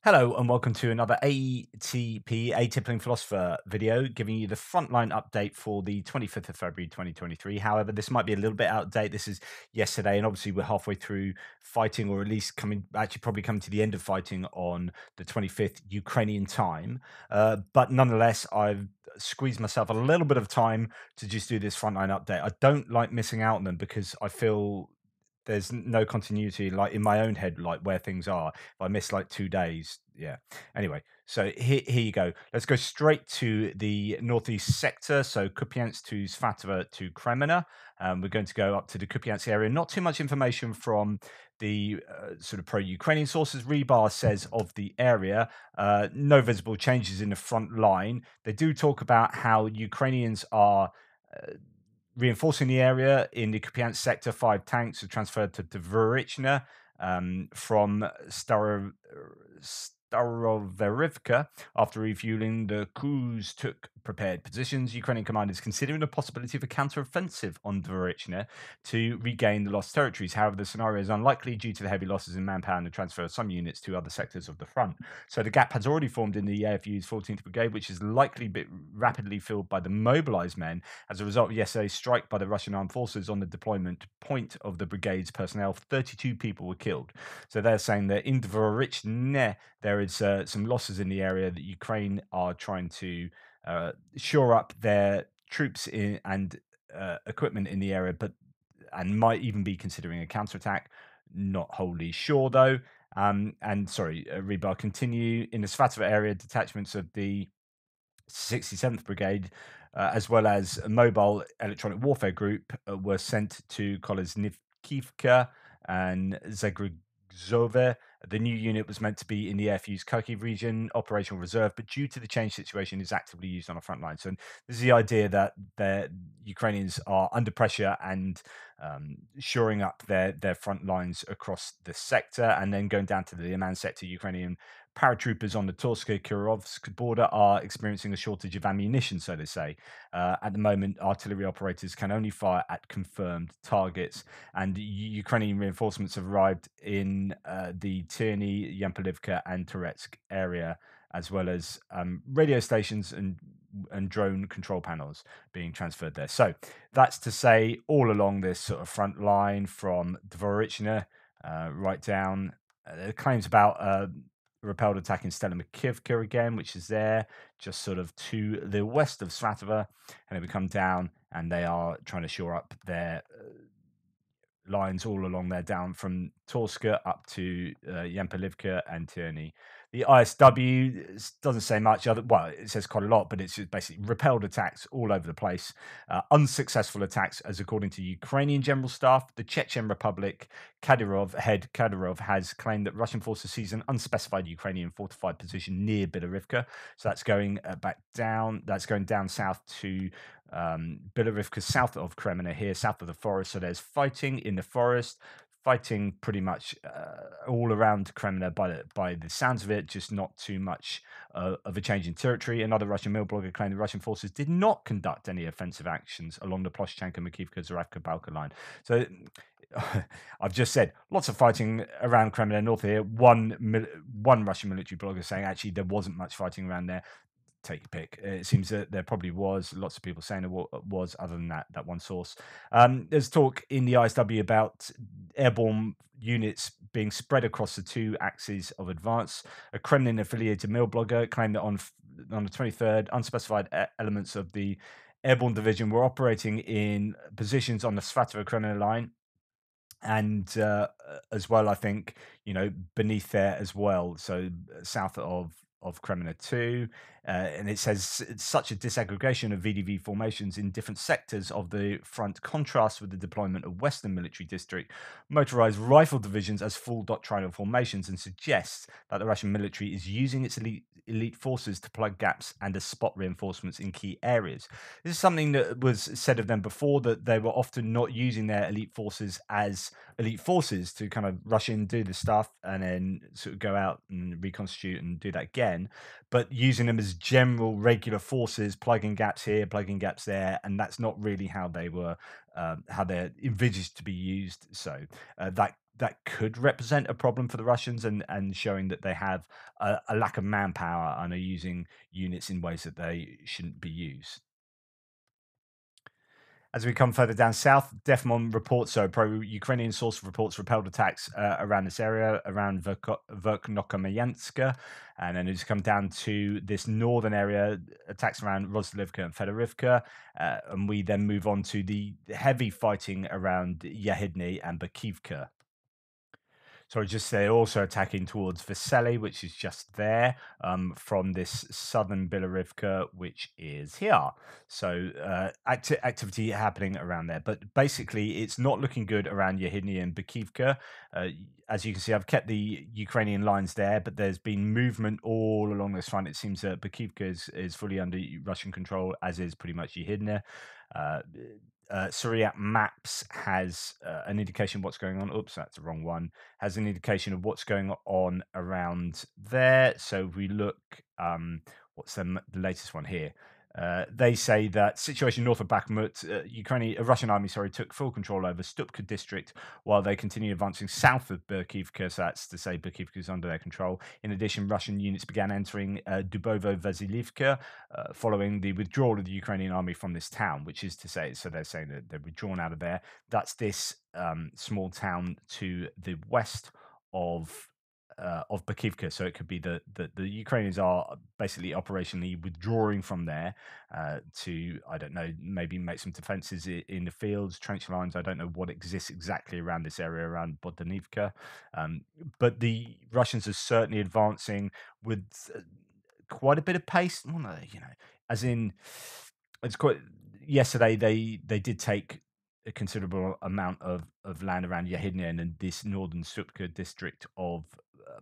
Hello and welcome to another ATP, Atypical Philosopher video, giving you the frontline update for the 25th of February 2023. However, this might be a little bit out of date. This is yesterday, and obviously we're halfway through fighting, or at least probably coming to the end of fighting on the 25th Ukrainian time. But nonetheless, I've squeezed myself a little bit of time to just do this frontline update. I don't like missing out on them because I feel there's no continuity, like in my own head, like where things are. If I miss like 2 days, yeah. Anyway, so here you go. Let's go straight to the northeast sector. So Kupiansk to Svatova to Kreminna. We're going to go up to the Kupiansk area. Not too much information from the sort of pro-Ukrainian sources. Rebar says of the area, no visible changes in the front line. They do talk about how Ukrainians are reinforcing the area in the Kupiansk sector. 5 tanks are transferred to Dvorichna from Staroverivka. After refueling, the crews took prepared positions. Ukrainian command is considering the possibility of a counter-offensive on Dvorichna to regain the lost territories. However, the scenario is unlikely due to the heavy losses in manpower and the transfer of some units to other sectors of the front. So the gap has already formed in the AFU's 14th Brigade, which is likely rapidly filled by the mobilized men as a result of yesterday's strike by the Russian armed forces on the deployment point of the brigade's personnel. 32 people were killed. So they're saying that in Dvorichne, there is some losses in the area, that Ukraine are trying to shore up their troops and equipment in the area, and might even be considering a counterattack. Not wholly sure though. Rebar continue in the Svatova area. Detachments of the 67th Brigade, as well as a mobile electronic warfare group, were sent to Kolesnikivka and Zagrzove. The new unit was meant to be in the airfuse Kharkiv region, operational reserve, but due to the change situation, is actively used on a front line. So this is the idea that the Ukrainians are under pressure and shoring up their front lines across the sector, and then going down to the Liman sector. Ukrainian paratroopers on the Torsk-Kirovsk border are experiencing a shortage of ammunition, so they say. At the moment, artillery operators can only fire at confirmed targets, and Ukrainian reinforcements have arrived in the Tierny, Pavlivka, and Toretsk area, as well as radio stations and drone control panels being transferred there. So that's to say, all along this sort of front line from Dvorichna right down, claims about repelled attack in Stella-Makivka again, which is there just sort of to the west of Svatova, and then we come down and they are trying to shore up their lines all along there, down from Torska up to Yampalivka and Tierney. The ISW doesn't say much. Well, it says quite a lot, but it's just basically repelled attacks all over the place. Unsuccessful attacks, as according to Ukrainian General Staff. The Chechen Republic head Kadyrov has claimed that Russian forces seized an unspecified Ukrainian fortified position near Bilorivka. So that's going back down. That's going down south to Bilorivka, south of Kreminna here, south of the forest. So there's fighting in the forest, fighting pretty much all around Kreminna by the sounds of it, just not too much of a change in territory. Another Russian mill blogger claimed the Russian forces did not conduct any offensive actions along the Ploshchanka, Makivka, Zaravka, Balka line. So I've just said lots of fighting around Kreminna north here. One Russian military blogger saying actually there wasn't much fighting around there. Take your pick. It seems that there probably was lots of people saying there was, other than that one source. There's talk in the ISW about airborne units being spread across the 2 axes of advance. A Kremlin affiliated mill blogger claimed that on the 23rd, unspecified elements of the airborne division were operating in positions on the Svatova-Kreminna line, and as well, I think, beneath there as well, so south of Kreminna too. And it says it's such a disaggregation of VDV formations in different sectors of the front contrasts with the deployment of Western Military District motorized rifle divisions as full doctrinal formations, and suggests that the Russian military is using its elite forces to plug gaps and as spot reinforcements in key areas. This is something that was said of them before, that they were often not using their elite forces as elite forces to kind of rush in, do the stuff, and then sort of go out and reconstitute and do that again, but using them as general regular forces, plugging gaps here, plugging gaps there, and that's not really how they were, how they're envisaged to be used. So that that could represent a problem for the Russians, and showing that they have a lack of manpower and are using units in ways that they shouldn't be used. As we come further down south, Defmon reports, so pro-Ukrainian source reports repelled attacks around this area, around Verkhnokamayanska. And then it's come down to this northern area, attacks around Roslivka and Fedorivka. And we then move on to the heavy fighting around Yahidny and Bakhmut. Sorry, just they're also attacking towards Vesely, which is just there, from this southern Bilorivka, which is here. So activity happening around there. But basically, it's not looking good around Yahidny and Bakivka. As you can see, I've kept the Ukrainian lines there, but there's been movement all along this front. It seems that Bakivka is fully under Russian control, as is pretty much Yahidny. Uh, Syriac Maps has an indication of what's going on. Oops, that's the wrong one. Has an indication of what's going on around there. So if we look, what's the latest one here? They say that situation north of Bakhmut, Russian army, took full control over Stupka district while they continue advancing south of Berkivka. So that's to say Berkivka is under their control. In addition, Russian units began entering Dubovo-Vasilivka following the withdrawal of the Ukrainian army from this town, which is to say, so they're saying that they're withdrawn out of there. That's this small town to the west of Bakivka, so it could be the Ukrainians are basically operationally withdrawing from there to, I don't know, maybe make some defenses in the fields, trench lines. I don't know what exists exactly around this area around Bodanivka, but the Russians are certainly advancing with quite a bit of pace. Well, no, as in, it's quite. Yesterday, they did take a considerable amount of land around Yahidny and this northern Sutka district of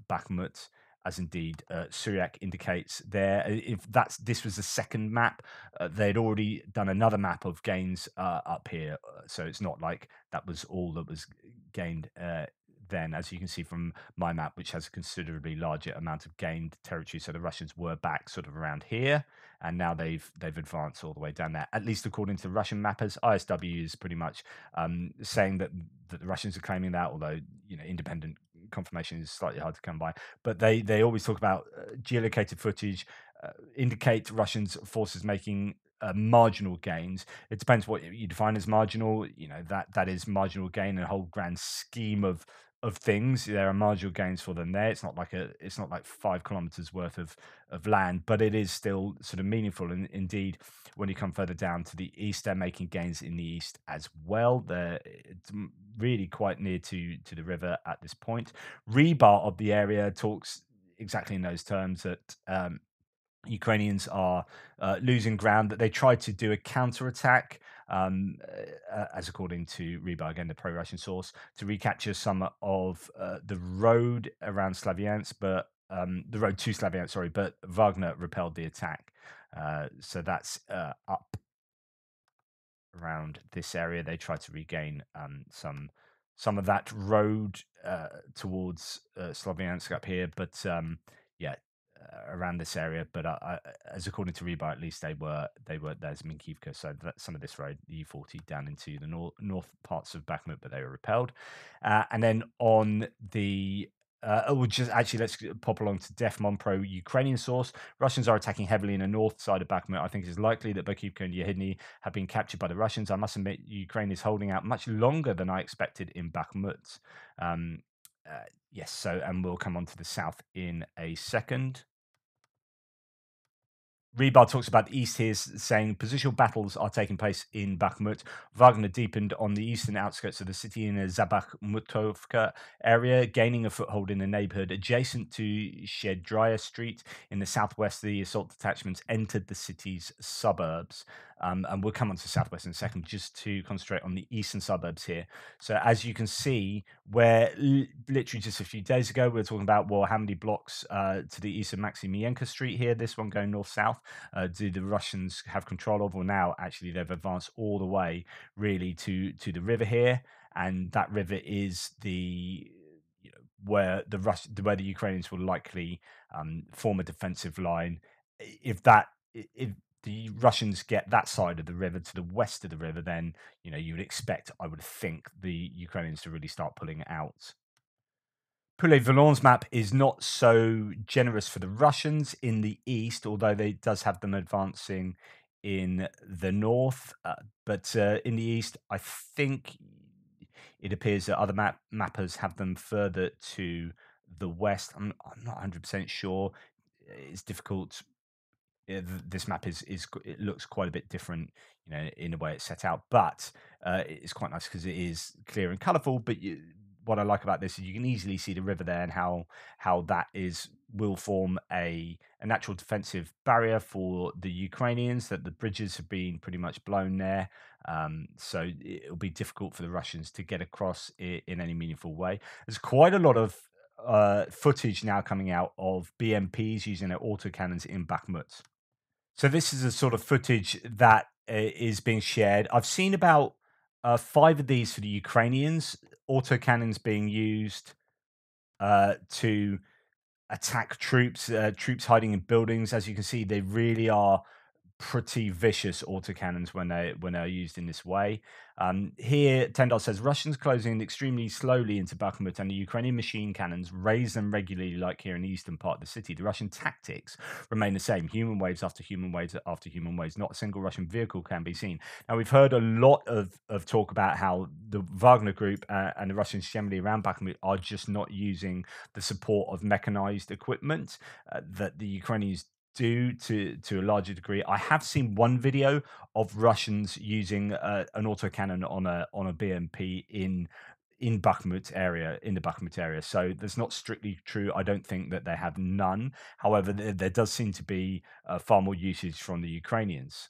Bakhmut, as indeed Syriac indicates there. If this was the second map, they'd already done another map of gains up here, so it's not like that was all that was gained. Then, as you can see from my map, which has a considerably larger amount of gained territory, so the Russians were back sort of around here, and now they've advanced all the way down there. At least according to the Russian mappers, ISW is pretty much saying that the Russians are claiming that, although independent confirmation is slightly hard to come by. But they always talk about geolocated footage indicate Russians forces making marginal gains. It depends what you define as marginal. That is marginal gain in a whole grand scheme of things. There are marginal gains for them there. It's not like 5 kilometers worth of land, but it is still sort of meaningful. And indeed, when you come further down to the east, they're making gains in the east as well. It's really quite near to the river at this point. Rebar of the area talks exactly in those terms that Ukrainians are losing ground, that they tried to do a counterattack, as according to Rebar, again, the pro-Russian source, to recapture some of the road around Slaviansk, but the road to Slaviansk, sorry, but Wagner repelled the attack. So that's up around this area. They tried to regain some of that road towards Slaviansk up here, but yeah, around this area. But as according to Rebar, at least they were there's Minkivka, so that's some of this road, the U40, down into the north parts of Bakhmut, but they were repelled. And then on the let's pop along to Defmon Pro Ukrainian source. Russians are attacking heavily in the north side of Bakhmut. I think it is likely that Bakhmut and Yahidny have been captured by the Russians. I must admit, Ukraine is holding out much longer than I expected in Bakhmut. Yes, and we'll come on to the south in a second. Rebar talks about the east here, saying positional battles are taking place in Bakhmut. Wagner deepened on the eastern outskirts of the city in the Zabakhmutovka area, gaining a foothold in the neighborhood adjacent to Shedraya Street. In the southwest, the assault detachments entered the city's suburbs. And we'll come on to southwest in a second, just to concentrate on the eastern suburbs here. So as you can see, where literally just a few days ago, we were talking about, well, how many blocks to the east of Maximenko Street here, this one going north-south, do the Russians have control of? Well, now actually they've advanced all the way really to the river here, and that river is where the Ukrainians will likely form a defensive line. If the Russians get that side of the river to the west of the river, then you would expect, I would think, the Ukrainians to really start pulling out Poulet-Valogne's map is not so generous for the Russians in the east, although they does have them advancing in the north. But in the east, I think it appears that other mappers have them further to the west. I'm not 100% sure. It's difficult. This map it looks quite a bit different, in the way it's set out, but it's quite nice because it is clear and colourful. But what I like about this is you can easily see the river there, and how that will form a natural defensive barrier for the Ukrainians. That the bridges have been pretty much blown there, so it'll be difficult for the Russians to get across in any meaningful way. There's quite a lot of footage now coming out of BMPs using their autocannons in Bakhmut. So this is a sort of footage that is being shared. I've seen about 5 of these for the Ukrainians, autocannons being used to attack troops hiding in buildings. As you can see, they really are pretty vicious autocannons when they're used in this way. Here, Tendar says Russians closing extremely slowly into Bakhmut, and the Ukrainian machine cannons raise them regularly, like here in the eastern part of the city. The Russian tactics remain the same: human waves after human waves after human waves. Not a single Russian vehicle can be seen. Now, we've heard a lot of talk about how the Wagner group and the Russians generally around Bakhmut are just not using the support of mechanized equipment that the Ukrainians do to a larger degree. I have seen one video of Russians using an autocannon on a BMP in Bakhmut area, in the Bakhmut area. So that's not strictly true. I don't think that they have none. However, there does seem to be far more usage from the Ukrainians.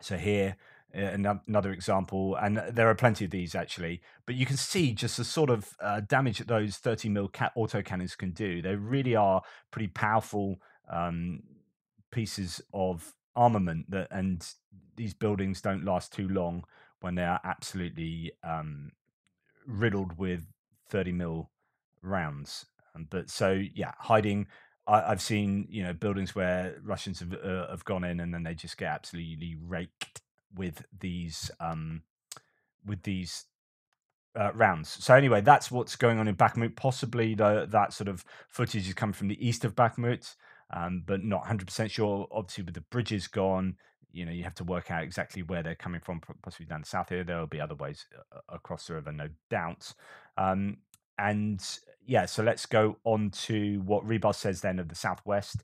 So here, another example, and there are plenty of these actually, but you can see just the sort of damage that those 30 mil autocannons can do. They really are pretty powerful um, pieces of armament, and these buildings don't last too long when they are absolutely riddled with 30 mil rounds. But so yeah, hiding. I've seen buildings where Russians have gone in, and then they just get absolutely raked with these rounds. So anyway, that's what's going on in Bakhmut. Possibly that sort of footage is coming from the east of Bakhmut, but not 100% sure. Obviously, with the bridges gone, you have to work out exactly where they're coming from. Possibly down the south here. There will be other ways across the river, no doubt. Um, and yeah, so let's go on to what Rebar says then of the southwest.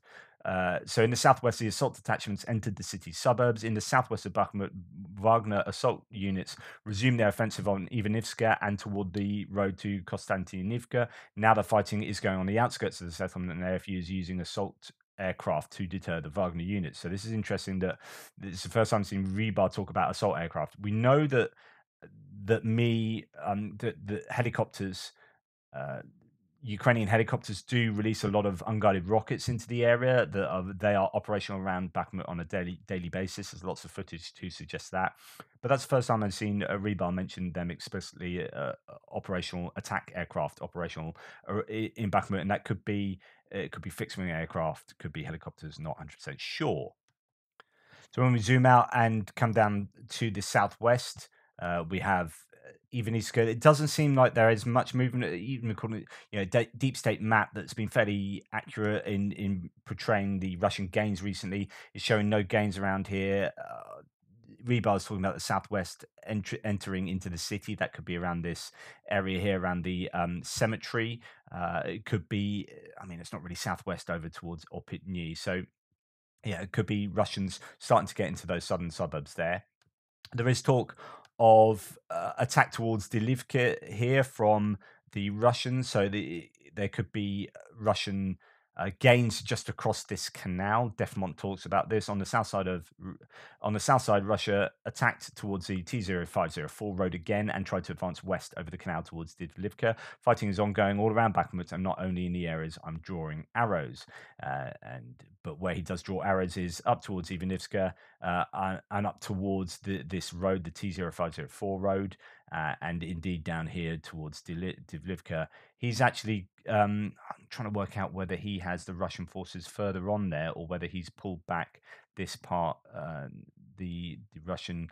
So in the southwest, the assault detachments entered the city's suburbs. In the southwest of Bakhmut, Wagner assault units resumed their offensive on Ivanivska and toward the road to Konstantinivka. Now the fighting is going on the outskirts of the settlement, and the AFU is using assault aircraft to deter the Wagner units. So this is interesting that this is the first time I've seen Rebar talk about assault aircraft. We know that helicopters, uh, Ukrainian helicopters do release a lot of unguided rockets into the area. They are operational around Bakhmut on a daily basis. There's lots of footage to suggest that. But that's the first time I've seen Rebar mention them explicitly, operational attack aircraft, operational in Bakhmut, and that could be it could be fixed wing aircraft, could be helicopters. Not 100% sure. So when we zoom out and come down to the southwest, we have Ivaniska. It doesn't seem like there is much movement, even according to deep state map that's been fairly accurate in portraying the Russian gains recently. Is showing no gains around here. Rebar is talking about the southwest entering into the city. That could be around this area here, around the cemetery. It could be. I mean, it's not really southwest over towards Opitny. So yeah, it could be Russians starting to get into those southern suburbs there. There is talk of attack towards Delivka here from the Russians, so there could be Russian gains just across this canal. Defmont talks about this on the south side Russia attacked towards the T0504 road again and tried to advance west over the canal towards Divlivka. Fighting is ongoing all around Bakhmut and not only in the areas I'm drawing arrows. But where he does draw arrows is up towards Ivanivska and up towards this road, the T0504 road, and indeed down here towards Divlivka. He's actually I'm trying to work out whether he has the Russian forces further on there or whether he's pulled back this part, the Russian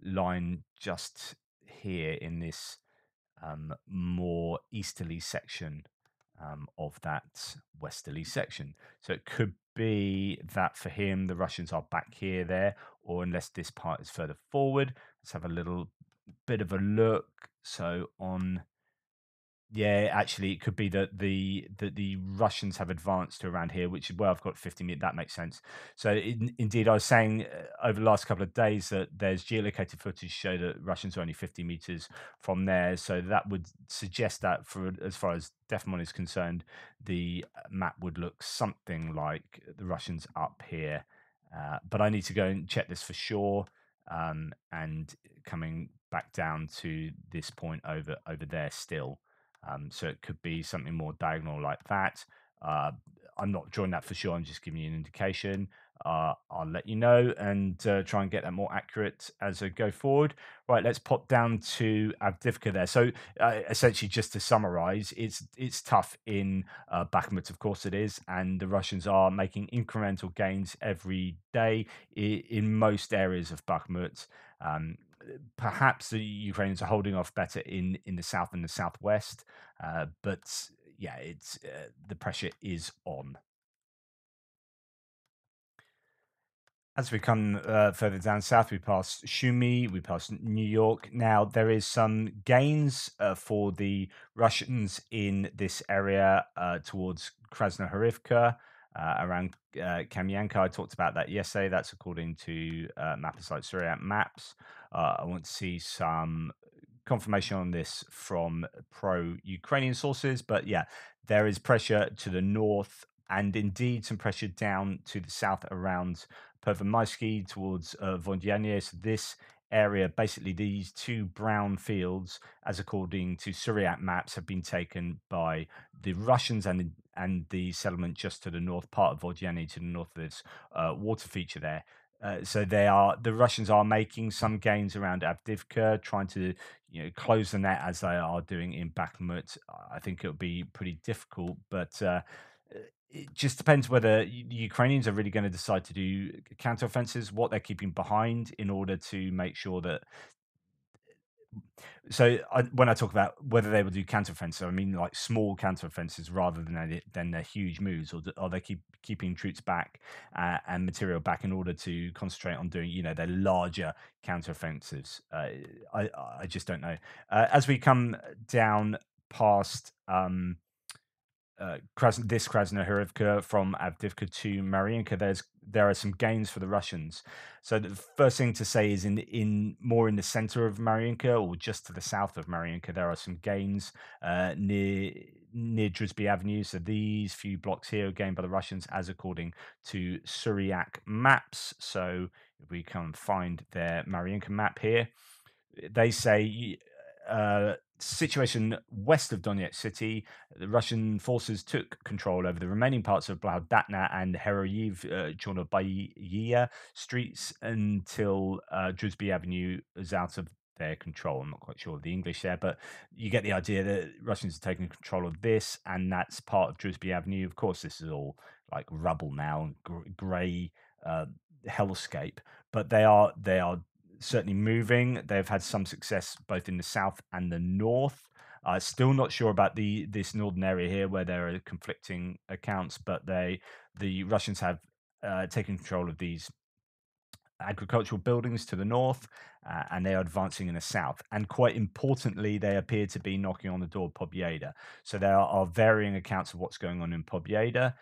line just here in this more easterly section of that westerly section. So it could be that for him, the Russians are back here, there, or unless this part is further forward. Let's have a little bit of a look. So on yeah, actually, it could be that the Russians have advanced to around here, which is where I've got 50 meters. That makes sense. So, indeed, I was saying over the last couple of days that there's geolocated footage show that Russians are only 50 meters from there. So that would suggest that, for as far as Defmon is concerned, the map would look something like the Russians up here. But I need to go and check this for sure. And coming back down to this point over there still. So it could be something more diagonal like that. Uh, I'm not drawing that for sure. I'm just giving you an indication. I'll let you know and try and get that more accurate as I go forward. Right, let's pop down to Avdivka there. So essentially, just to summarize, it's tough in Bakhmut, of course it is, and the Russians are making incremental gains every day in most areas of Bakhmut. Um, Perhaps the Ukrainians are holding off better in the south and the southwest, but yeah, it's the pressure is on. As we come further down south, we pass Shumi, we pass New York. Now, there is some gains for the Russians in this area towards Krasnohorivka, around Kamyanka. I talked about that yesterday. That's according to mappers like Surya Maps. I want to see some confirmation on this from pro-Ukrainian sources, but yeah, there is pressure to the north and indeed some pressure down to the south around Pervomaisky towards Vondyane. So this area, basically these two brown fields, as according to Syriac maps, have been taken by the Russians and the settlement just to the north part of Vondyane, to the north of this water feature there. So the Russians are making some gains around Avdivka, trying to close the net as they are doing in Bakhmut. I think it'll be pretty difficult, but it just depends whether the Ukrainians are really going to decide to do counteroffensives, what they're keeping behind in order to make sure that. So when I talk about whether they will do counteroffensive, I mean like small counteroffensives rather than their huge moves, or are they keeping troops back and material back in order to concentrate on doing their larger counteroffensives? I just don't know. As we come down past. This Krasnohorivka from Avdivka to Marinka, there are some gains for the Russians. So the first thing to say is in more in the center of Marinka, or just to the south of Marinka, there are some gains near Druzhby Avenue. So these few blocks here are gained by the Russians, as according to Syriac maps. So if we can find their Marinka map here, they say situation west of Donetsk city, the Russian forces took control over the remaining parts of Blaudatna and Heroyev Chornobaya streets until Druzhby Avenue is out of their control. I'm not quite sure of the English there, but you get the idea that Russians are taking control of this, and that's part of Druzhby Avenue. Of course, this is all like rubble now, grey hellscape, but they are certainly moving. They've had some success both in the south and the north. Still not sure about this northern area here where there are conflicting accounts, but the Russians have taken control of these agricultural buildings to the north, and they are advancing in the south. And quite importantly, they appear to be knocking on the door of Pobjeda. So there are varying accounts of what's going on in Pobjeda.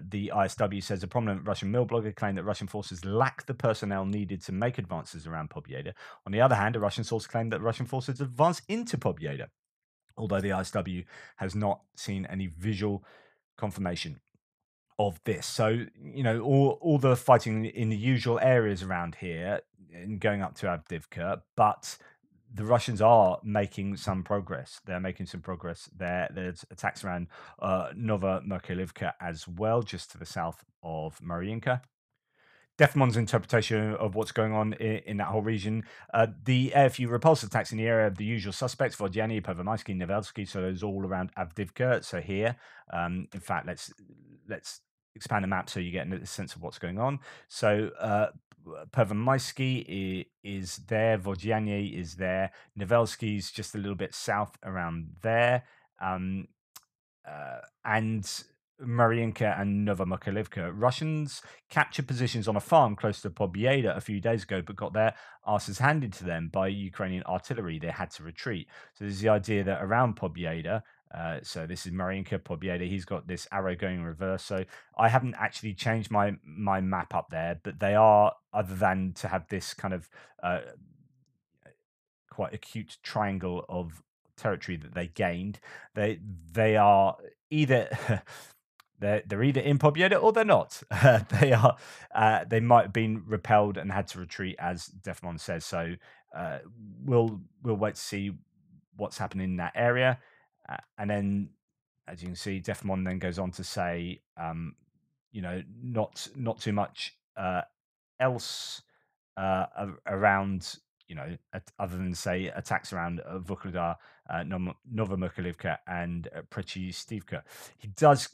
The ISW says a prominent Russian mill blogger claimed that Russian forces lack the personnel needed to make advances around Pobjeda. On the other hand, a Russian source claimed that Russian forces advanced into Pobjeda, although the ISW has not seen any visual confirmation of this. So, all the fighting in the usual areas around here and going up to Avdivka, but the Russians are making some progress. They're making some progress there. There's attacks around Nova Merkelivka as well, just to the south of Mariinka. Defmon's interpretation of what's going on in that whole region. The few repulsive attacks in the area of the usual suspects, Vodyany, Pervomaisky, Nevelsky, so it's all around Avdivka. So here, in fact, let's expand the map so you get a sense of what's going on. So Pervomaisky is there, Vodyany is there, Nevelsky's just a little bit south around there. and Marinka and Novomykhailivka. Russians captured positions on a farm close to Pobjeda a few days ago, but got their asses handed to them by Ukrainian artillery. They had to retreat. So there's the idea that around Pobjeda, so this is Marinka, Pobjeda, he's got this arrow going in reverse. So I haven't actually changed my map up there, but they are, other than to have this kind of quite acute triangle of territory that they gained, they are either they're either in Pobjeda or they're not. They are they might have been repelled and had to retreat, as Defmon says. So uh, we'll wait to see what's happening in that area, and then as you can see, Defmon then goes on to say, not too much else around, other than say attacks around Vuhledar, Novomykhailivka, and Prechystivka. He does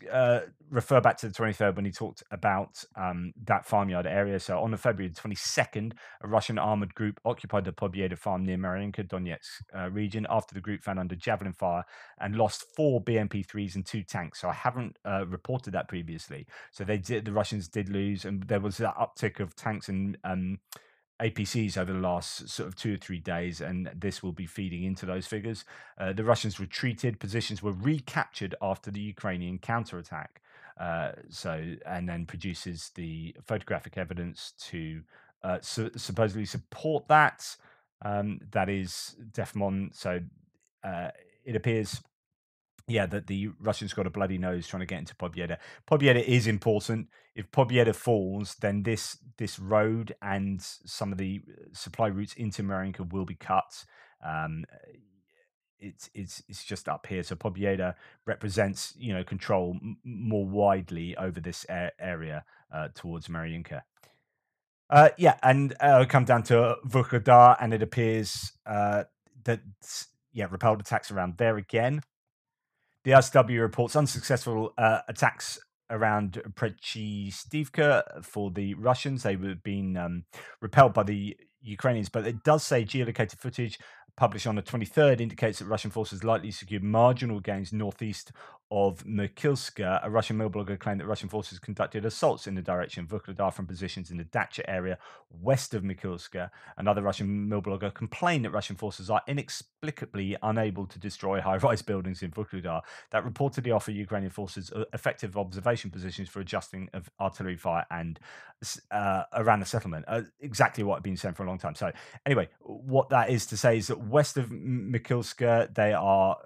refer back to the 23rd when he talked about that farmyard area. So on the February 22nd, a Russian armored group occupied the Pobjeda farm near Marinka, Donetsk region after the group fell under javelin fire and lost 4 BMP-3s and 2 tanks. So I haven't reported that previously. So the Russians did lose, and there was that uptick of tanks and APCs over the last sort of 2 or 3 days, and this will be feeding into those figures. The Russians retreated, positions were recaptured after the Ukrainian counterattack. And then produces the photographic evidence to supposedly support that. That is Defmon. So it appears, yeah, that the Russians got a bloody nose trying to get into Pobjeda. Pobjeda is important. If Pobjeda falls, then this road and some of the supply routes into Marinka will be cut. Um, it's just up here. So Pobjeda represents, control more widely over this area towards Marinka. Yeah, and come down to Vuhledar, and it appears that repelled attacks around there again. The SW reports unsuccessful attacks around Prechystivka for the Russians. They were being repelled by the Ukrainians, but it does say geolocated footage published on the 23rd indicates that Russian forces likely secured marginal gains northeast of Mikilska. A Russian mill blogger claimed that Russian forces conducted assaults in the direction of Vuhledar from positions in the Dacha area west of Mikilska. Another Russian mill blogger complained that Russian forces are inexplicably unable to destroy high-rise buildings in Vuhledar that reportedly offer Ukrainian forces effective observation positions for adjusting of artillery fire and around the settlement. Exactly what I've been saying for a long time. So anyway, what that is to say is that west of Mikilska, they are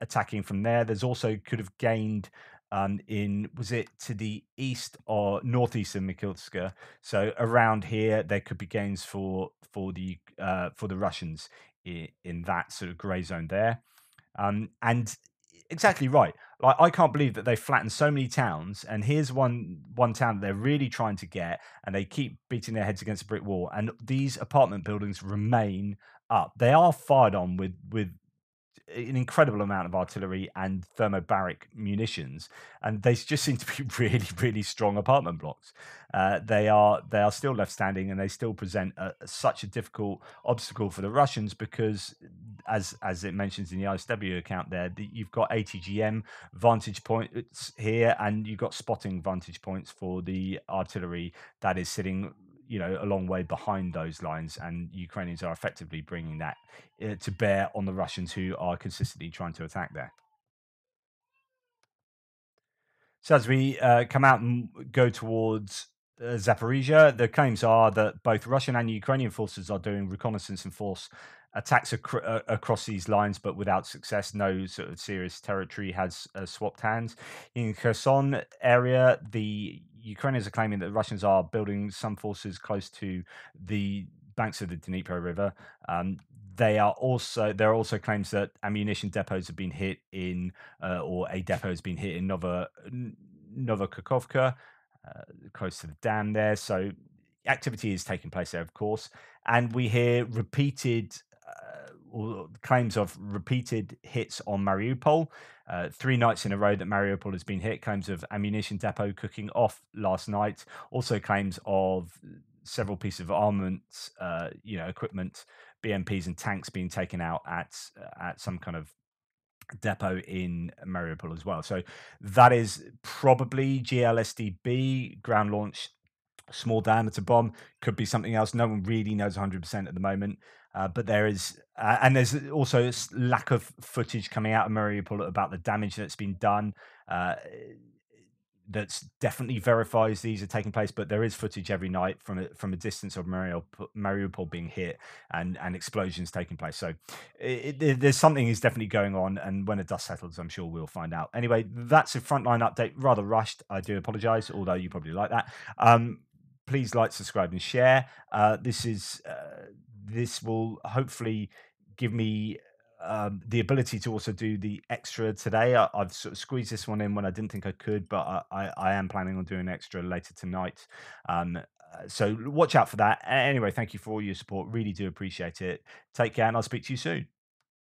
attacking from there. There's also could have gained was it to the east or northeast of Mikilska? So around here, there could be gains for the Russians in that sort of grey zone there. And exactly right. Like, I can't believe that they flattened so many towns. And here's one town that they're really trying to get, and they keep beating their heads against a brick wall. And these apartment buildings remain up. They are fired on with an incredible amount of artillery and thermobaric munitions, and they just seem to be really, really strong apartment blocks. They are still left standing, and they still present such a difficult obstacle for the Russians because, as it mentions in the ISW account, there you've got ATGM vantage points here, and you've got spotting vantage points for the artillery that is sitting a long way behind those lines, and Ukrainians are effectively bringing that to bear on the Russians, who are consistently trying to attack there. So as we come out and go towards Zaporizhia, the claims are that both Russian and Ukrainian forces are doing reconnaissance and force attacks across these lines, but without success. No sort of serious territory has swapped hands. In Kherson area, the Ukrainians are claiming that the Russians are building some forces close to the banks of the Dnipro River. There are also claims that ammunition depots have been hit in, or a depot has been hit in Novokakovka, close to the dam there. So activity is taking place there, of course, and we hear repeated claims of repeated hits on Mariupol. 3 nights in a row that Mariupol has been hit. Claims of ammunition depot cooking off last night. Also claims of several pieces of armament, equipment, BMPs and tanks being taken out at some kind of depot in Mariupol as well. So that is probably GLSDB, ground launch small diameter bomb. Could be something else. No one really knows 100% at the moment. But there is, and there's also lack of footage coming out of Mariupol about the damage that's been done. Uh, that's definitely verifies these are taking place, but there is footage every night from a distance of Mariupol being hit and explosions taking place. So there's something is definitely going on, and when the dust settles, I'm sure we'll find out. Anyway, that's a frontline update. Rather rushed. I do apologise, although you probably like that. Please like, subscribe, and share. This will hopefully give me the ability to also do the extra today. I've sort of squeezed this one in when I didn't think I could, but I am planning on doing extra later tonight. So watch out for that. Anyway, thank you for all your support. Really do appreciate it. Take care, and I'll speak to you soon.